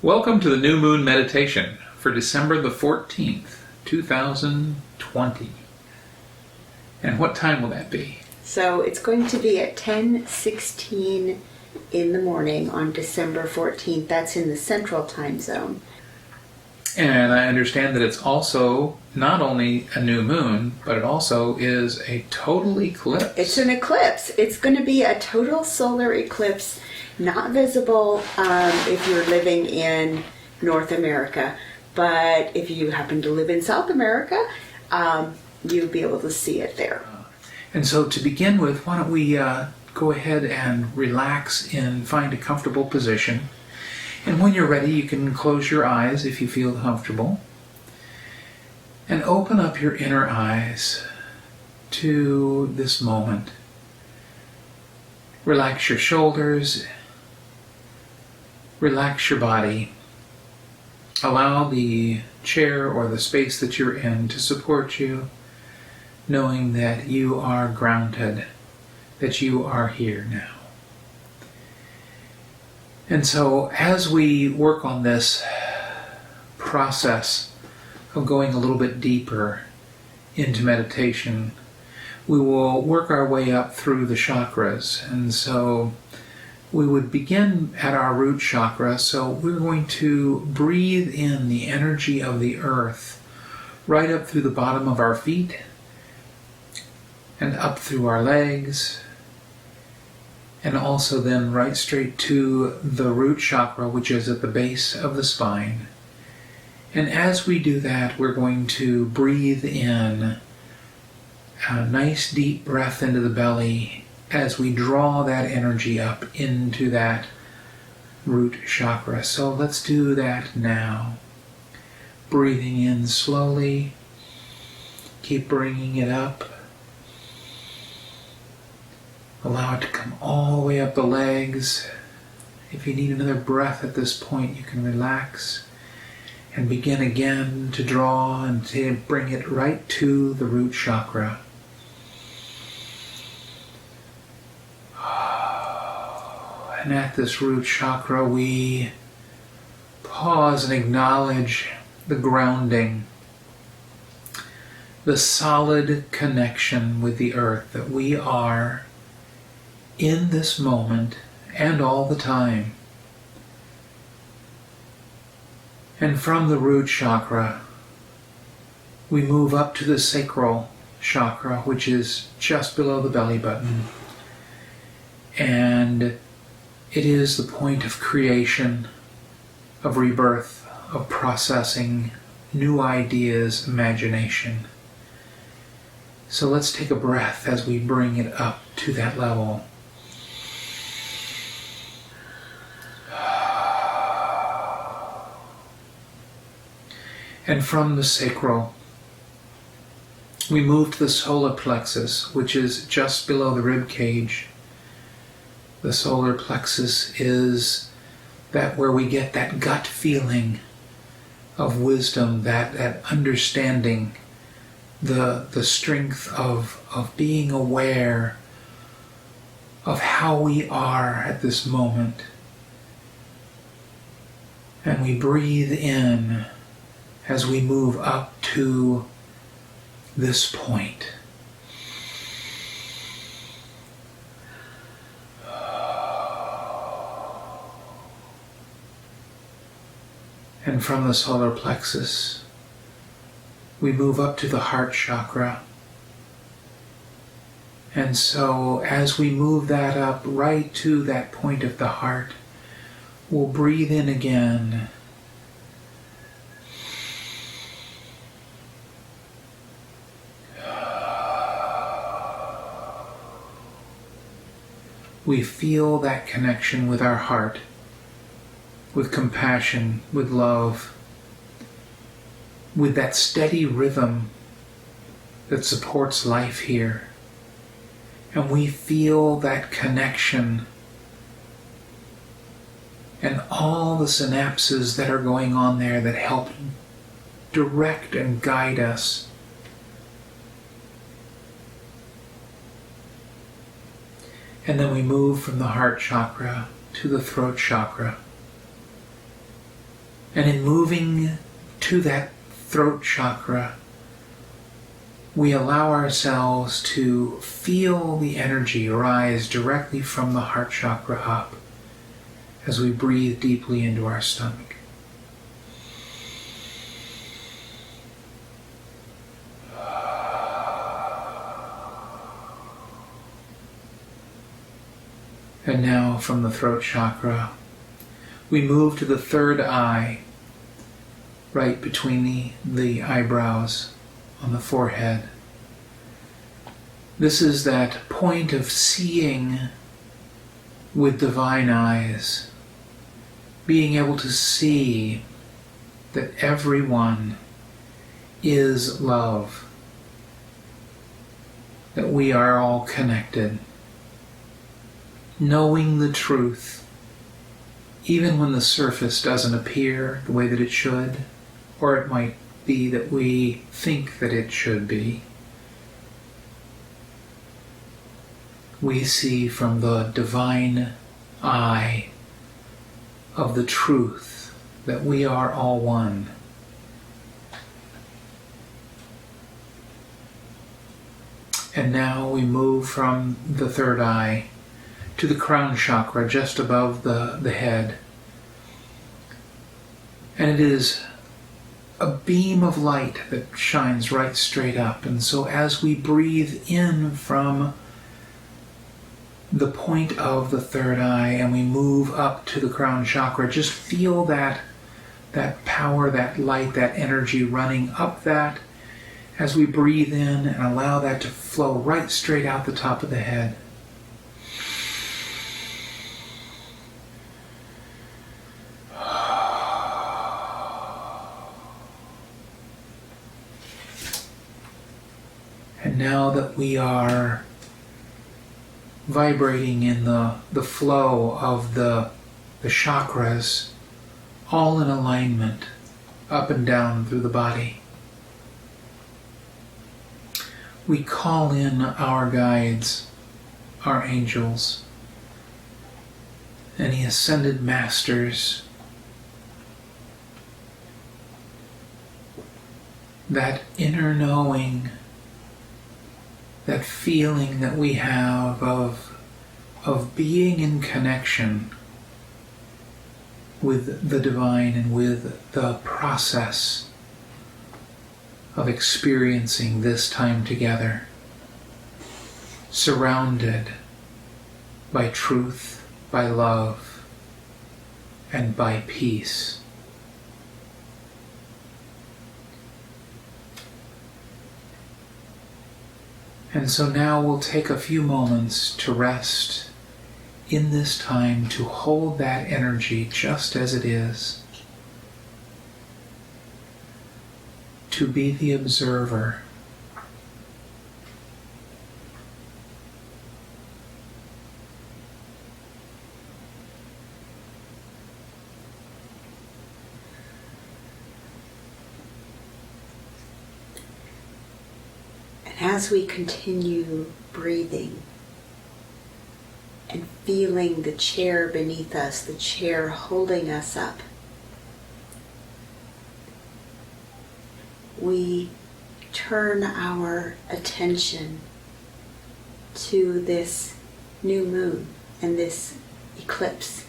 Welcome to the New Moon Meditation for December the 14th, 2020. And what time will that be? So it's going to be at 10:16 in the morning on December 14th. That's in the Central Time Zone. And I understand that it's also not only a new moon, but it also is a total eclipse. It's an eclipse. It's going to be a total solar eclipse, not visible if you're living in North America. But if you happen to live in South America, you'll be able to see it there. And so to begin with, why don't we go ahead and relax and find a comfortable position. And when you're ready, you can close your eyes if you feel comfortable. And open up your inner eyes to this moment. Relax your shoulders. Relax your body. Allow the chair or the space that you're in to support you, knowing that you are grounded, that you are here now. And so as we work on this process of going a little bit deeper into meditation, we will work our way up through the chakras. And so we would begin at our root chakra. So we're going to breathe in the energy of the earth right up through the bottom of our feet and up through our legs, and also then right straight to the root chakra, which is at the base of the spine. And as we do that, we're going to breathe in a nice deep breath into the belly as we draw that energy up into that root chakra. So let's do that now. Breathing in slowly. Keep bringing it up. Allow it to come all the way up the legs. If you need another breath at this point, you can relax and begin again to draw and to bring it right to the root chakra. And at this root chakra, we pause and acknowledge the grounding, the solid connection with the earth that we are in this moment and all the time. And from the root chakra, we move up to the sacral chakra, which is just below the belly button. And it is the point of creation, of rebirth, of processing new ideas, imagination. So let's take a breath as we bring it up to that level. And from the sacral, we move to the solar plexus, which is just below the rib cage. The solar plexus is that where we get that gut feeling of wisdom, that understanding, the strength of being aware of how we are at this moment. And we breathe in as we move up to this point. And from the solar plexus, we move up to the heart chakra. And so as we move that up right to that point of the heart, we'll breathe in again. We feel that connection with our heart, with compassion, with love, with that steady rhythm that supports life here. And we feel that connection and all the synapses that are going on there that help direct and guide us. And then we move from the heart chakra to the throat chakra. And in moving to that throat chakra, we allow ourselves to feel the energy rise directly from the heart chakra up as we breathe deeply into our stomach. And now from the throat chakra, we move to the third eye, right between the eyebrows on the forehead. This is that point of seeing with divine eyes, being able to see that everyone is love, that we are all connected, knowing the truth, even when the surface doesn't appear the way that it should, or it might be that we think that it should be. We see from the divine eye of the truth that we are all one. And now we move from the third eye to the crown chakra just above the head. And it is a beam of light that shines right straight up. And so as we breathe in from the point of the third eye and we move up to the crown chakra, just feel that power, that light, that energy running up that as we breathe in and allow that to flow right straight out the top of the head. And now that we are vibrating in the flow of the chakras, all in alignment, up and down through the body, we call in our guides, our angels, any ascended masters, that inner knowing, that feeling that we have of being in connection with the divine and with the process of experiencing this time together, surrounded by truth, by love, and by peace. And so now we'll take a few moments to rest in this time, to hold that energy just as it is, to be the observer. As we continue breathing and feeling the chair beneath us, the chair holding us up, we turn our attention to this new moon and this eclipse.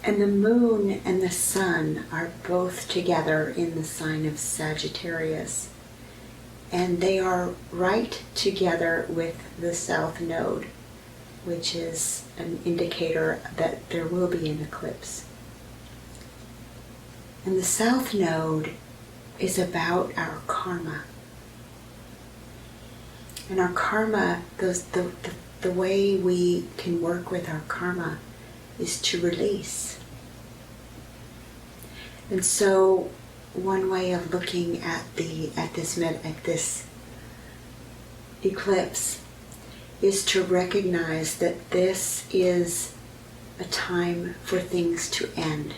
And the moon and the sun are both together in the sign of Sagittarius. And they are right together with the south node, which is an indicator that there will be an eclipse. And the south node is about our karma. And our karma, the way we can work with our karma is to release. And so one way of looking at this eclipse is to recognize that this is a time for things to end.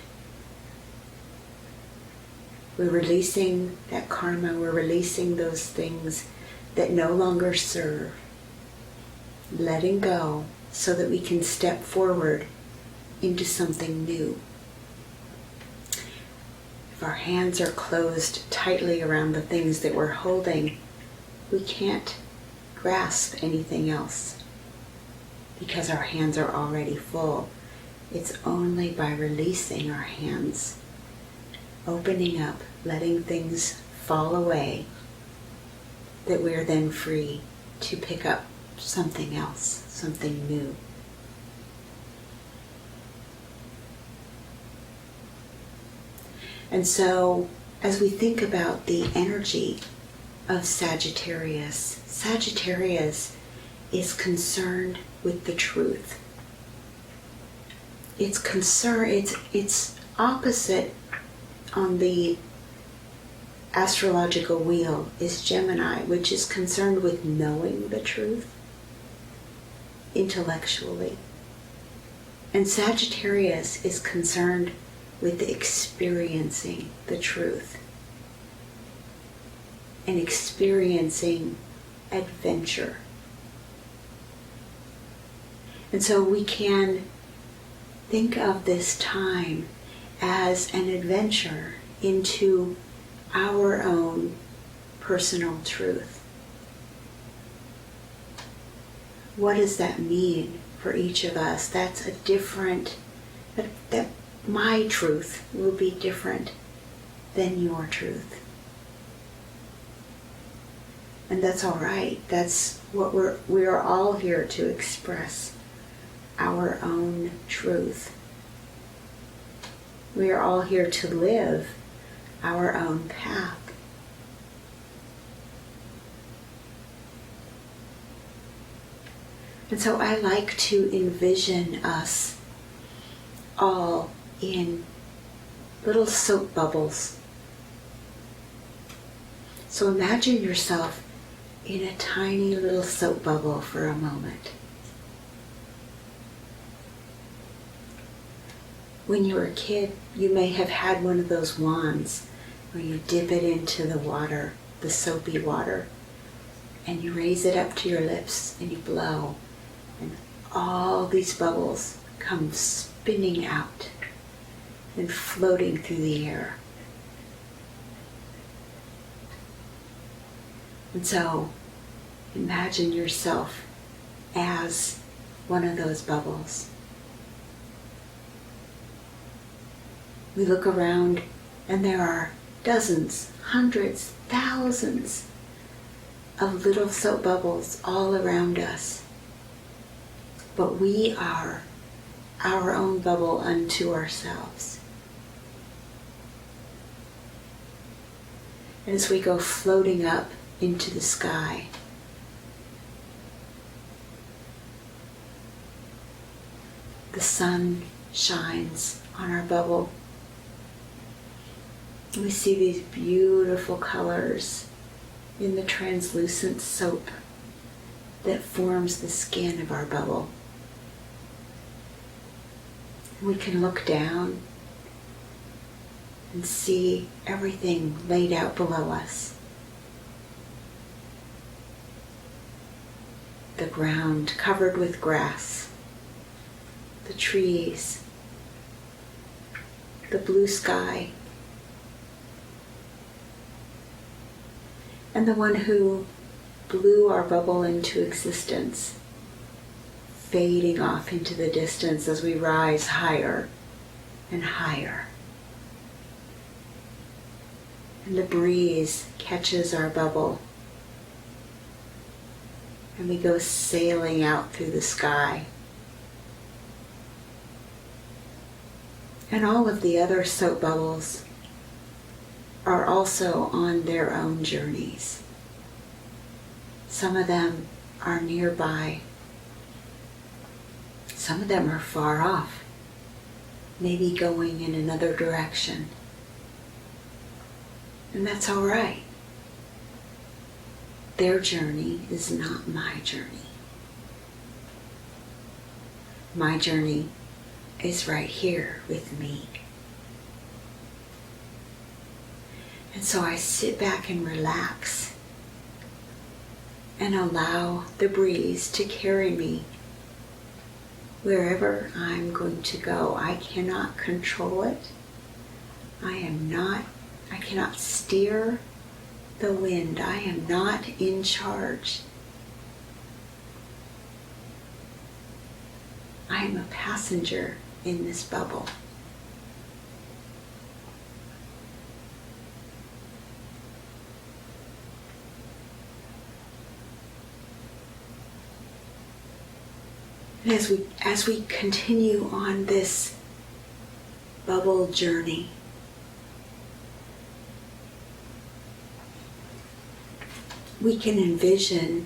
We're releasing that karma, we're releasing those things that no longer serve, letting go so that we can step forward into something new. If our hands are closed tightly around the things that we're holding, we can't grasp anything else because our hands are already full. It's only by releasing our hands, opening up, letting things fall away, that we're then free to pick up something else, something new. And so, as we think about the energy of Sagittarius, Sagittarius is concerned with the truth. It's opposite on the astrological wheel is Gemini, which is concerned with knowing the truth intellectually. And Sagittarius is concerned with experiencing the truth and experiencing adventure. And so we can think of this time as an adventure into our own personal truth. What does that mean for each of us? That's a different, that my truth will be different than your truth. And that's all right. That's what we are all here to express, our own truth. We are all here to live our own path. And so I like to envision us all in little soap bubbles. So imagine yourself in a tiny little soap bubble for a moment. When you were a kid, you may have had one of those wands where you dip it into the water, the soapy water, and you raise it up to your lips and you blow, and all these bubbles come spinning out and floating through the air. And so imagine yourself as one of those bubbles. We look around and there are dozens, hundreds, thousands of little soap bubbles all around us. But we are our own bubble unto ourselves. And as we go floating up into the sky, the sun shines on our bubble. We see these beautiful colors in the translucent soap that forms the skin of our bubble. We can look down and see everything laid out below us. The ground covered with grass, the trees, the blue sky, and the one who blew our bubble into existence, fading off into the distance as we rise higher and higher. And the breeze catches our bubble, and we go sailing out through the sky. And all of the other soap bubbles are also on their own journeys. Some of them are nearby. Some of them are far off, maybe going in another direction. And that's all right. Their journey is not my journey. My journey is right here with me. And so I sit back and relax and allow the breeze to carry me wherever I'm going to go. I cannot control it. I cannot steer the wind. I am not in charge. I am a passenger in this bubble. And as we continue on this bubble journey, we can envision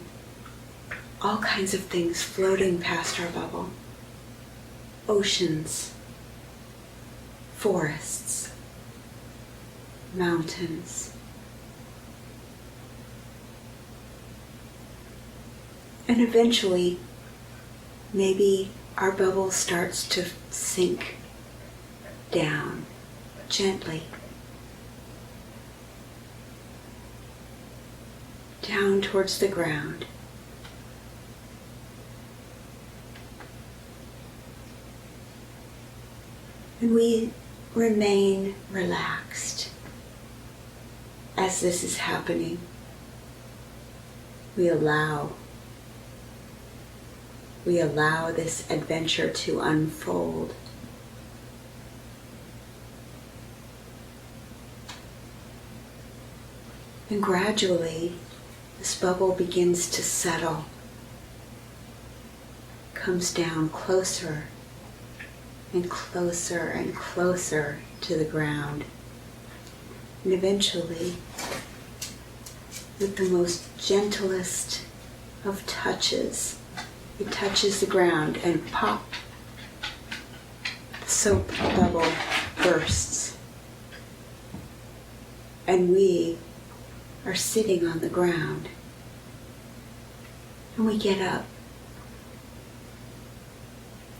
all kinds of things floating past our bubble. Oceans, forests, mountains. And eventually, maybe our bubble starts to sink down gently, down towards the ground. And we remain relaxed as this is happening. We allow this adventure to unfold. And gradually, this bubble begins to settle, comes down closer and closer and closer to the ground. And eventually, with the most gentlest of touches, it touches the ground and pop, the soap bubble bursts. And we are sitting on the ground. And we get up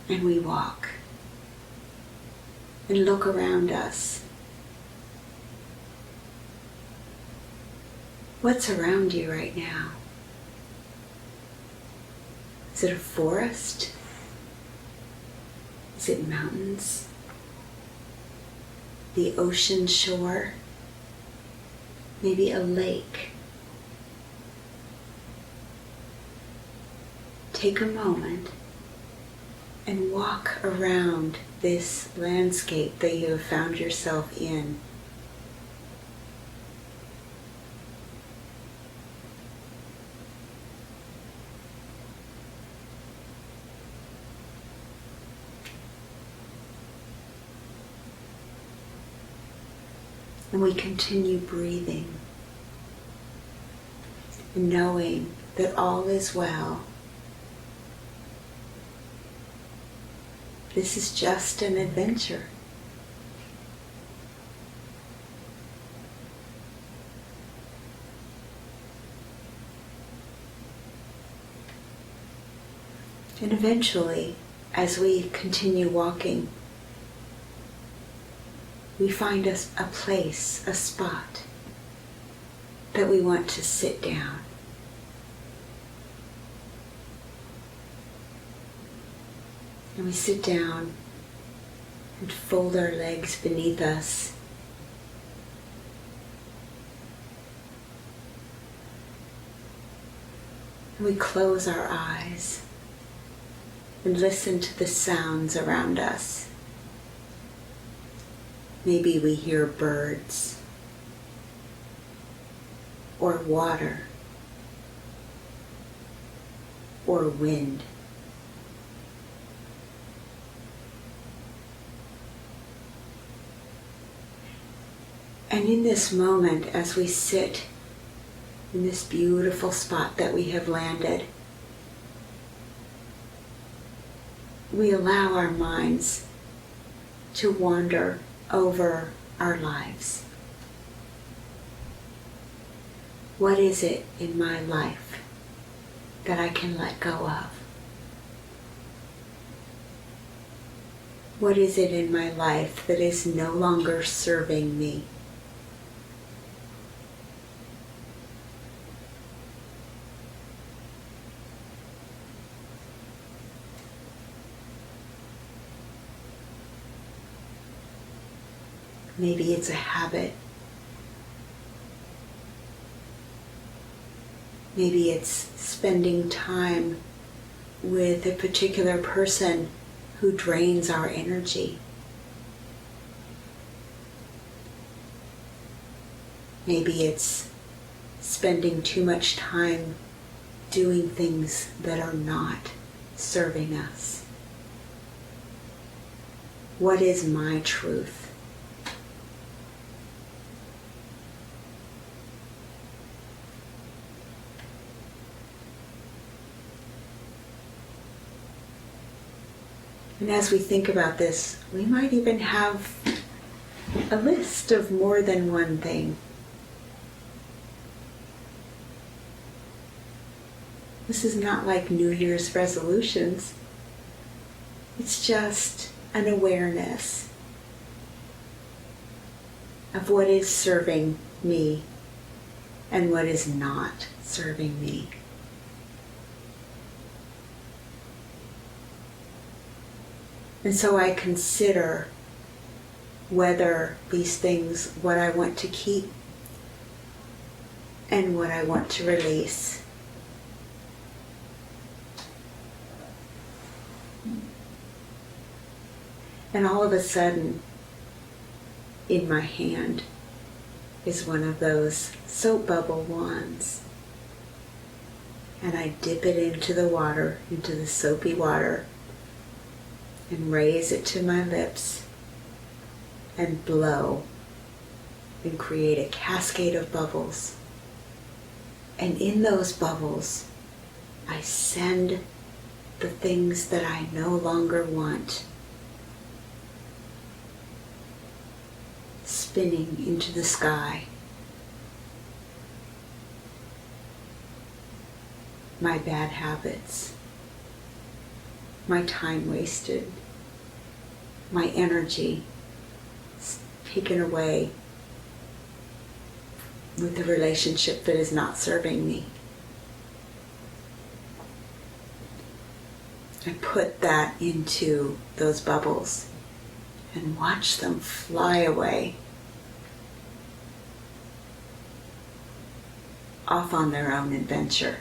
and we walk and look around us. What's around you right now? Is it a forest? Is it mountains? The ocean shore? Maybe a lake? Take a moment and walk around this landscape that you have found yourself in. And we continue breathing, knowing that all is well. This is just an adventure. And eventually, as we continue walking, we find us a place, a spot that we want to sit down. And we sit down and fold our legs beneath us. And we close our eyes and listen to the sounds around us. Maybe we hear birds or water or wind. And in this moment, as we sit in this beautiful spot that we have landed, we allow our minds to wander over our lives. What is it in my life that I can let go of? What is it in my life that is no longer serving me? Maybe it's a habit. Maybe it's spending time with a particular person who drains our energy. Maybe it's spending too much time doing things that are not serving us. What is my truth? And as we think about this, we might even have a list of more than one thing. This is not like New Year's resolutions. It's just an awareness of what is serving me and what is not serving me. And so I consider whether these things, what I want to keep and what I want to release. And all of a sudden, in my hand is one of those soap bubble wands. And I dip it into the water, into the soapy water, and raise it to my lips and blow and create a cascade of bubbles. And in those bubbles, I send the things that I no longer want spinning into the sky. My bad habits, my time wasted, my energy taken away with the relationship that is not serving me. I put that into those bubbles and watch them fly away, off on their own adventure.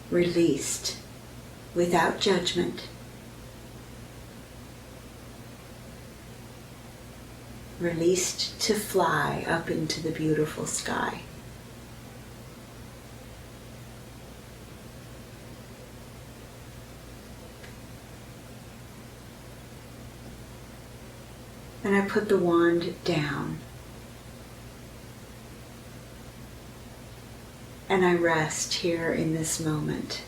Released without judgment. Released to fly up into the beautiful sky. And I put the wand down. And I rest here in this moment.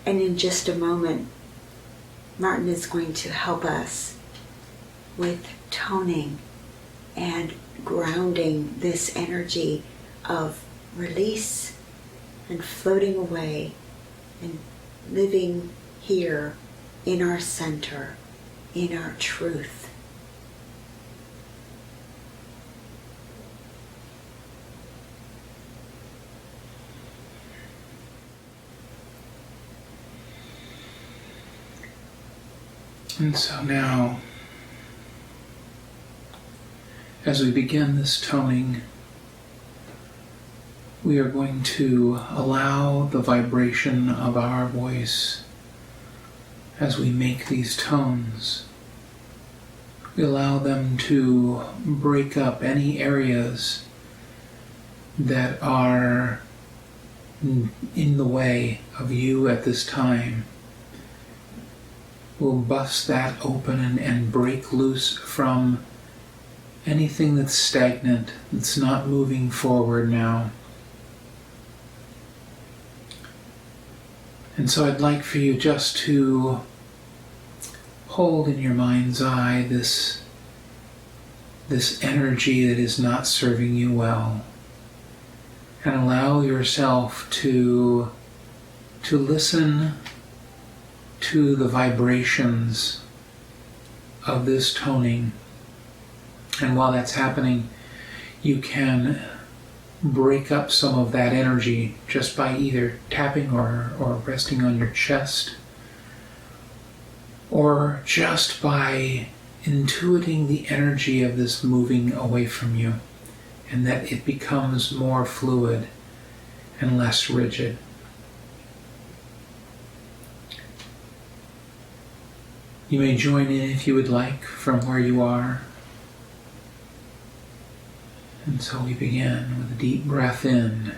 And in just a moment, Martin is going to help us with toning and grounding this energy of release and floating away and living here in our center, in our truth. And so now, as we begin this toning, we are going to allow the vibration of our voice as we make these tones. We allow them to break up any areas that are in the way of you at this time. We'll bust that open and break loose from anything that's stagnant, that's not moving forward now. And so I'd like for you just to hold in your mind's eye this energy that is not serving you well, and allow yourself to listen to the vibrations of this toning. And while that's happening, you can break up some of that energy just by either tapping or resting on your chest, or just by intuiting the energy of this moving away from you, and that it becomes more fluid and less rigid. You may join in if you would like from where you are. And so we begin with a deep breath in.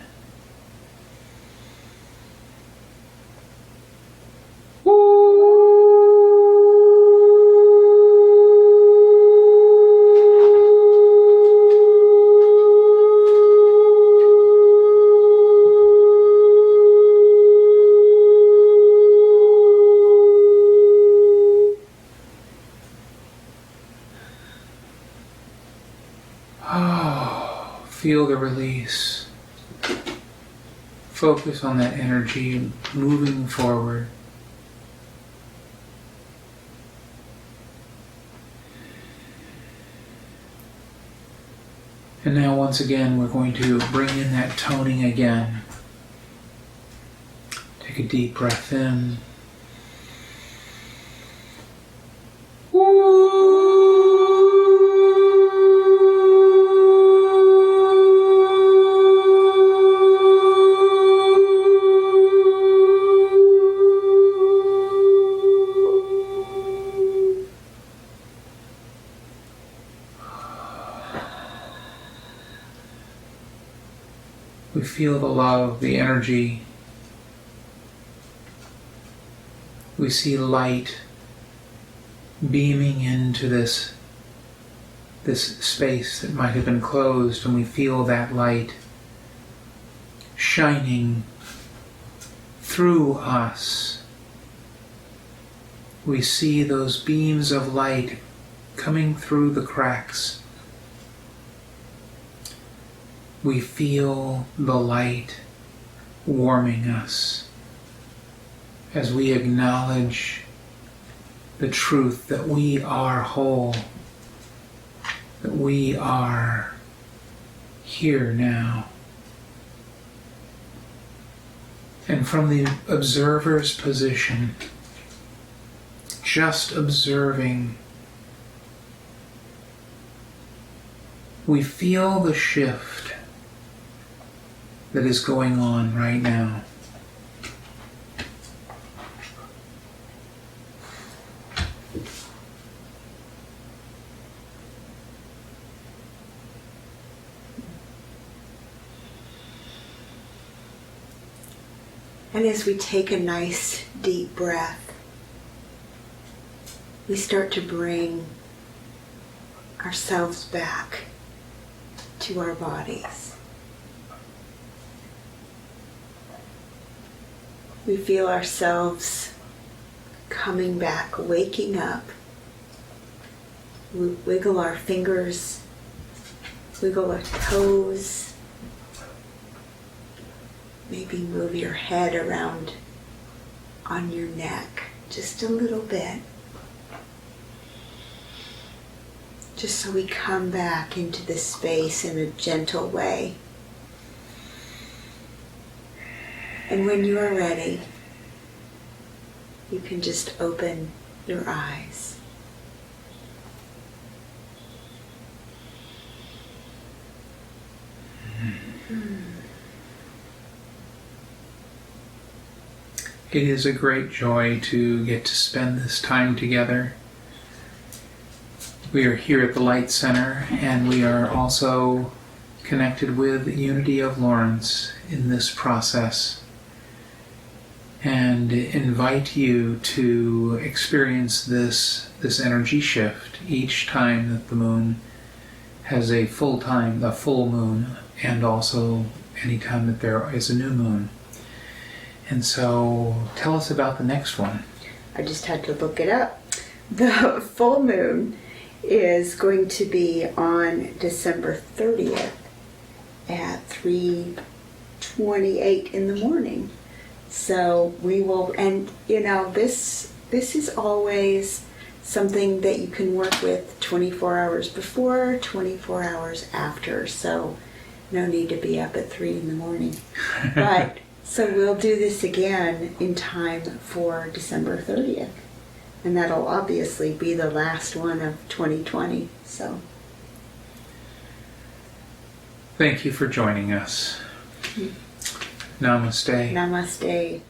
Feel the release. Focus on that energy moving forward. And now once again we're going to bring in that toning again. Take a deep breath in. We feel the love, the energy. We see light beaming into this space that might have been closed, and we feel that light shining through us. We see those beams of light coming through the cracks. We feel the light warming us as we acknowledge the truth that we are whole, that we are here now. And from the observer's position, just observing, we feel the shift that is going on right now. And as we take a nice deep breath, we start to bring ourselves back to our bodies. We feel ourselves coming back, waking up. We wiggle our fingers, wiggle our toes. Maybe move your head around on your neck just a little bit. Just so we come back into this space in a gentle way. And when you are ready, you can just open your eyes. It is a great joy to get to spend this time together. We are here at the Light Center, and we are also connected with Unity of Lawrence in this process, and invite you to experience this energy shift each time that the moon has a full moon, and also any time that there is a new moon. And so tell us about the next one. I just had to look it up. The full moon is going to be on December 30th at 3:28 in the morning. So we will, and this is always something that you can work with 24 hours before, 24 hours after. So no need to be up at 3 in the morning. But so we'll do this again in time for December 30th. And that'll obviously be the last one of 2020. So Thank you for joining us. Namaste. namaste.